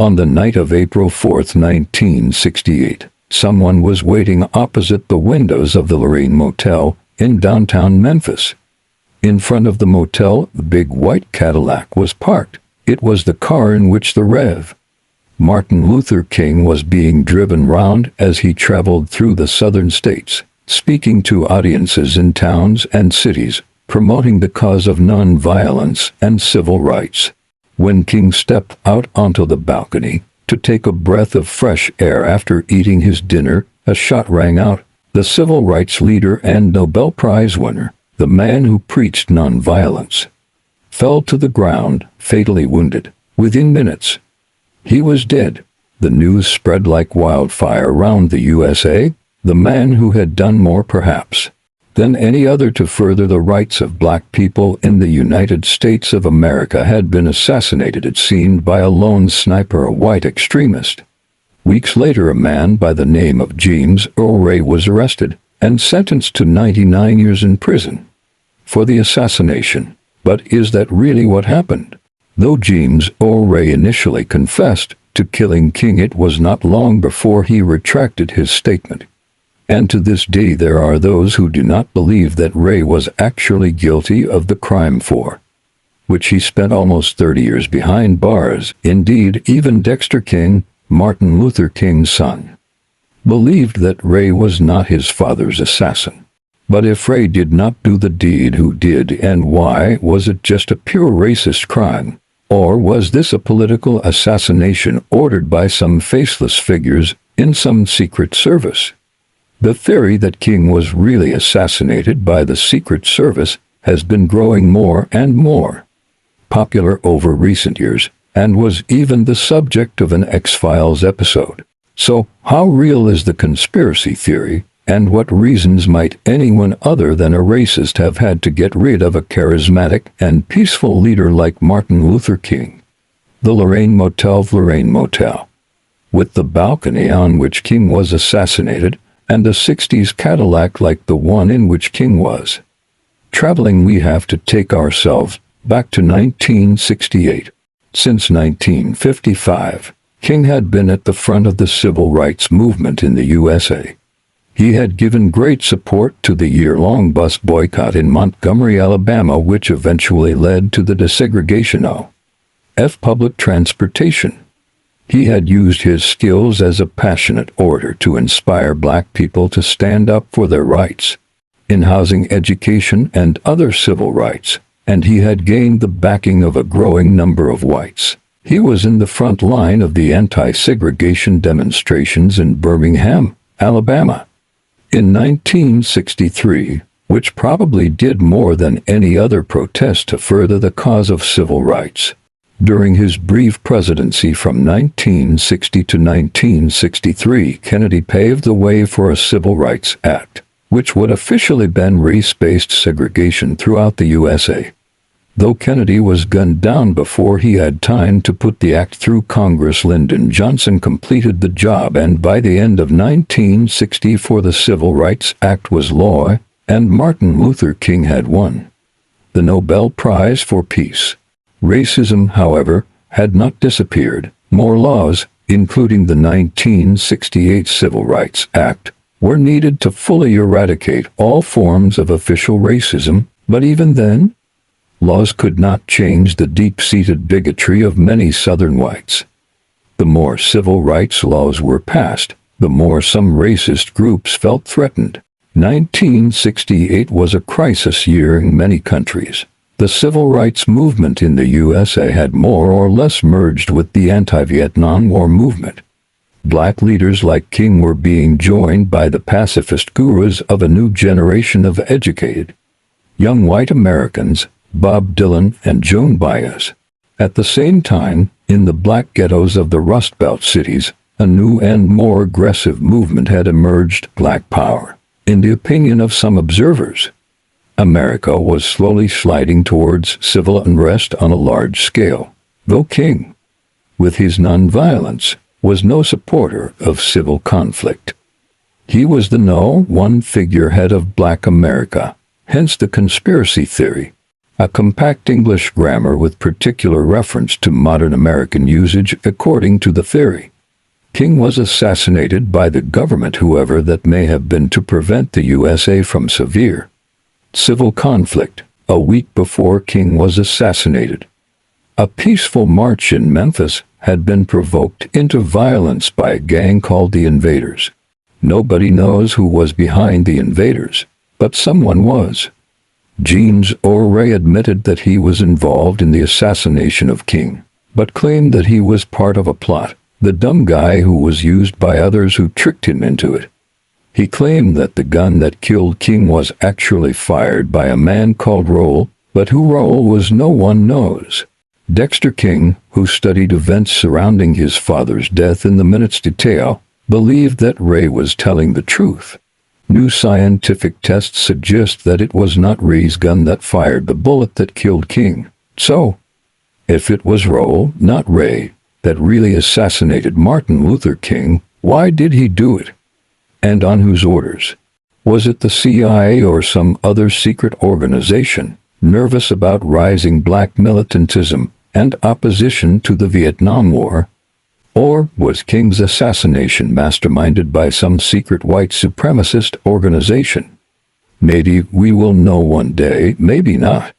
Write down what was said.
On the night of April 4, 1968, someone was waiting opposite the windows of the Lorraine Motel in downtown Memphis. In front of the motel, the big white Cadillac was parked. It was the car in which the Rev. Martin Luther King was being driven round as he traveled through the southern states, speaking to audiences in towns and cities, promoting the cause of nonviolence and civil rights. When King stepped out onto the balcony to take a breath of fresh air after eating his dinner, a shot rang out. The civil rights leader and Nobel Prize winner, the man who preached nonviolence, fell to the ground, fatally wounded. Within minutes, he was dead. The news spread like wildfire around the USA. The man who had done more, perhaps, than any other to further the rights of black people in the United States of America had been assassinated, it seemed, by a lone sniper, a white extremist. Weeks later, a man by the name of James Earl Ray was arrested and sentenced to 99 years in prison for the assassination. But is that really what happened? Though James Earl Ray initially confessed to killing King, it was not long before he retracted his statement. And to this day there are those who do not believe that Ray was actually guilty of the crime for which he spent almost 30 years behind bars. Indeed, even Dexter King, Martin Luther King's son, believed that Ray was not his father's assassin. But if Ray did not do the deed, who did, and why? Was it just a pure racist crime? Or was this a political assassination ordered by some faceless figures in some secret service? The theory that King was really assassinated by the Secret Service has been growing more and more popular over recent years, and was even the subject of an X-Files episode. So, how real is the conspiracy theory, and what reasons might anyone other than a racist have had to get rid of a charismatic and peaceful leader like Martin Luther King? The Lorraine Motel, with the balcony on which King was assassinated, and a 60s Cadillac like the one in which King was traveling. We have to take ourselves back to 1968. Since 1955, King had been at the front of the civil rights movement in the USA. He had given great support to the year-long bus boycott in Montgomery, Alabama, which eventually led to the desegregation of public transportation. He had used his skills as a passionate orator to inspire black people to stand up for their rights in housing, education, and other civil rights, and he had gained the backing of a growing number of whites. He was in the front line of the anti-segregation demonstrations in Birmingham, Alabama, in 1963, which probably did more than any other protest to further the cause of civil rights. During his brief presidency from 1960 to 1963, Kennedy paved the way for a Civil Rights Act, which would officially ban race-based segregation throughout the USA. Though Kennedy was gunned down before he had time to put the act through Congress, Lyndon Johnson completed the job, and by the end of 1964 the Civil Rights Act was law, and Martin Luther King had won the Nobel Prize for Peace. Racism, however, had not disappeared. More laws, including the 1968 Civil Rights Act, were needed to fully eradicate all forms of official racism, but even then, laws could not change the deep-seated bigotry of many Southern whites. The more civil rights laws were passed, the more some racist groups felt threatened. 1968 was a crisis year in many countries. The civil rights movement in the USA had more or less merged with the anti-Vietnam War movement. Black leaders like King were being joined by the pacifist gurus of a new generation of educated young white Americans, Bob Dylan and Joan Baez. At the same time, in the black ghettos of the Rust Belt cities, a new and more aggressive movement had emerged, Black Power. In the opinion of some observers, America was slowly sliding towards civil unrest on a large scale, though King, with his nonviolence, was no supporter of civil conflict. He was the no one figurehead of Black America, hence the conspiracy theory. a compact English grammar with particular reference to modern American usage according to the theory. King was assassinated by the government, whoever that may have been, to prevent the USA from severe civil conflict. A week before King was assassinated, a peaceful march in Memphis had been provoked into violence by a gang called the Invaders. Nobody knows who was behind the Invaders, but someone was. James Earl Ray admitted that he was involved in the assassination of King, but claimed that he was part of a plot, the dumb guy who was used by others who tricked him into it. He claimed that the gun that killed King was actually fired by a man called Raoul, but who Raoul was no one knows. Dexter King, who studied events surrounding his father's death in the minute's detail, believed that Ray was telling the truth. New scientific tests suggest that it was not Ray's gun that fired the bullet that killed King. So, if it was Raoul, not Ray, that really assassinated Martin Luther King, why did he do it? And on whose orders? Was it the CIA or some other secret organization, nervous about rising black militantism and opposition to the Vietnam War? Or was King's assassination masterminded by some secret white supremacist organization? Maybe we will know one day, maybe not.